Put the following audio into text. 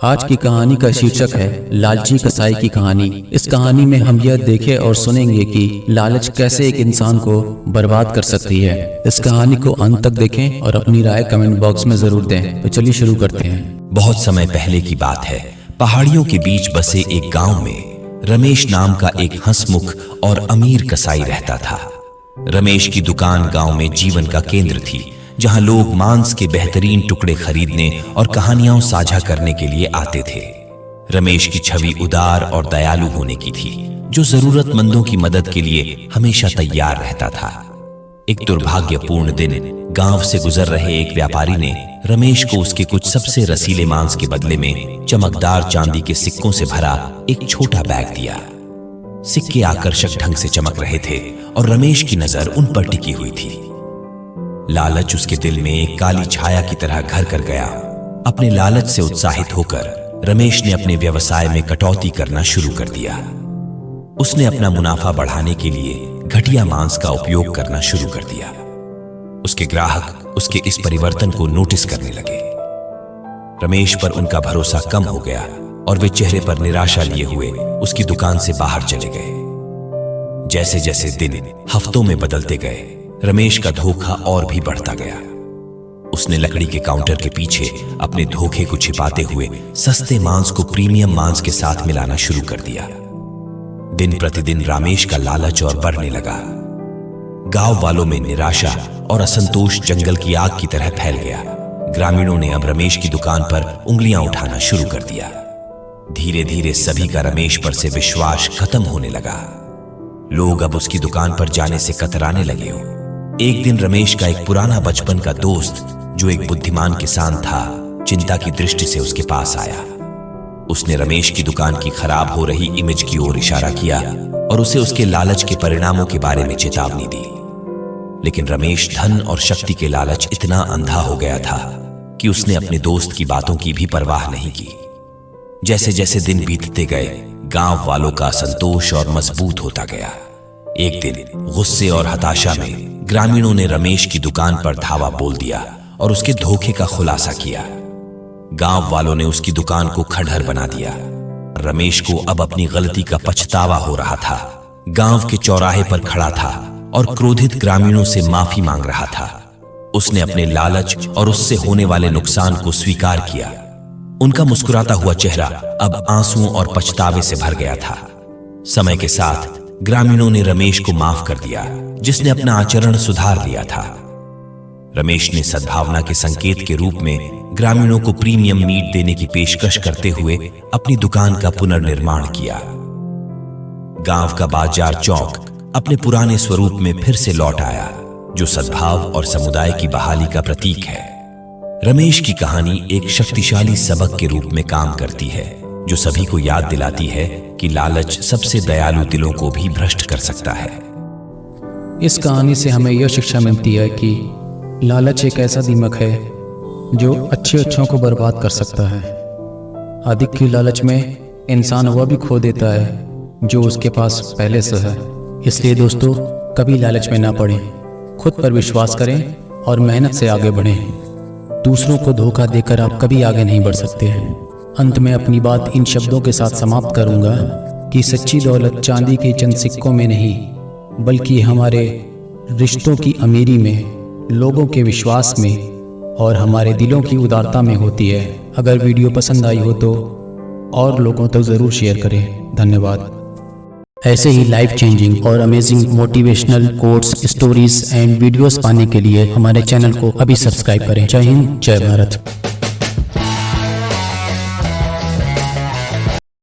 आज की कहानी का शीर्षक है लालची कसाई की कहानी। इस कहानी में हम यह देखें और सुनेंगे कि लालच कैसे एक इंसान को बर्बाद कर सकती है। इस कहानी को अंत तक देखें और अपनी राय कमेंट बॉक्स में जरूर दें। तो चलिए शुरू करते हैं। बहुत समय पहले की बात है। पहाड़ियों के बीच बसे एक गांव में रमेश नाम का एक हंसमुख और अमीर कसाई रहता था। रमेश की दुकान गांव में जीवन का केंद्र थी, जहां लोग मांस के बेहतरीन टुकड़े खरीदने और कहानियां साझा करने के लिए आते थे। रमेश की छवि उदार और दयालु होने की थी, जो जरूरतमंदों की मदद के लिए हमेशा तैयार रहता था। एक दुर्भाग्यपूर्ण दिन गांव से गुजर रहे एक व्यापारी ने रमेश को उसके कुछ सबसे रसीले मांस के बदले में चमकदार चांदी के सिक्कों से भरा एक छोटा बैग दिया। सिक्के आकर्षक ढंग से चमक रहे थे और रमेश की नजर उन पर टिकी हुई थी। लालच उसके दिल में एक काली छाया की तरह घर कर गया। अपने लालच से उत्साहित होकर रमेश ने अपने व्यवसाय में कटौती करना शुरू कर दिया। उसने अपना मुनाफा बढ़ाने के लिए घटिया मांस का उपयोग करना शुरू कर दिया। उसके ग्राहक उसके इस परिवर्तन को नोटिस करने लगे। रमेश पर उनका भरोसा कम हो गया और वे चेहरे पर निराशा लिए हुए उसकी दुकान से बाहर चले गए। जैसे जैसे दिन हफ्तों में बदलते गए, रमेश का धोखा और भी बढ़ता गया। उसने लकड़ी के काउंटर के पीछे अपने धोखे को छिपाते हुए सस्ते मांस को प्रीमियम मांस के साथ मिलाना शुरू कर दिया। दिन प्रतिदिन रमेश का लालच और बढ़ने लगा। गांव वालों में निराशा और असंतोष जंगल की आग की तरह फैल गया। ग्रामीणों ने अब रमेश की दुकान पर उंगलियां उठाना शुरू कर दिया। धीरे धीरे सभी का रमेश पर से विश्वास खत्म होने लगा। लोग अब उसकी दुकान पर जाने से कतराने लगे। एक दिन रमेश का एक पुराना बचपन का दोस्त, जो एक बुद्धिमान किसान था, चिंता की दृष्टि से उसके पास आया। उसने रमेश की दुकान की खराब हो रही इमेज की ओर इशारा किया और उसे उसके लालच के परिणामों के बारे में चेतावनी दी। लेकिन रमेश धन और शक्ति के लालच इतना अंधा हो गया था कि उसने अपने दोस्त की बातों की भी परवाह नहीं की। जैसे जैसे दिन बीतते गए, गांव वालों का असंतोष और मजबूत होता गया। एक दिन गुस्से और हताशा में ग्रामीणों ने रमेश की दुकान पर धावा बोल दिया और उसके धोखे का खुलासा किया। गांव वालों ने उसकी दुकान को खंडहर बना दिया। रमेश को अब अपनी गलती का पछतावा हो रहा था। गांव के चौराहे पर खड़ा था और क्रोधित ग्रामीणों से माफी मांग रहा था। उसने अपने लालच और उससे होने वाले नुकसान को स्वीकार किया। उनका मुस्कुराता हुआ चेहरा अब आंसुओं और पछतावे से भर गया था। समय के साथ ग्रामीणों ने रमेश को माफ कर दिया, जिसने अपना आचरण सुधार लिया था। रमेश ने सद्भावना के संकेत के रूप में ग्रामीणों को प्रीमियम मीट देने की पेशकश करते हुए अपनी दुकान का पुनर्निर्माण किया। गांव का बाजार चौक अपने पुराने स्वरूप में फिर से लौट आया, जो सद्भाव और समुदाय की बहाली का प्रतीक है। रमेश की कहानी एक शक्तिशाली सबक के रूप में काम करती है, जो सभी को याद दिलाती है कि लालच सबसे दयालु दिलों को भी भ्रष्ट कर सकता है। इस कहानी से हमें यह शिक्षा मिलती है कि लालच एक ऐसा दीमक है जो अच्छों को बर्बाद कर सकता है। अधिक की लालच में इंसान वह भी खो देता है जो उसके पास पहले से है। इसलिए दोस्तों, कभी लालच में ना पड़ें, खुद पर विश्वास करें और मेहनत से आगे बढ़ें। दूसरों को धोखा देकर आप कभी आगे नहीं बढ़ सकते हैं। अंत में अपनी बात इन शब्दों के साथ समाप्त करूंगा कि सच्ची दौलत चांदी के चंद सिक्कों में नहीं, बल्कि हमारे रिश्तों की अमीरी में, लोगों के विश्वास में और हमारे दिलों की उदारता में होती है। अगर वीडियो पसंद आई हो तो और लोगों तक जरूर शेयर करें। धन्यवाद। ऐसे ही लाइफ चेंजिंग और amazing motivational quotes, stories and videos पाने के लिए हमारे चैनल को अभी सब्सक्राइब करें। जय हिंद, जय भारत।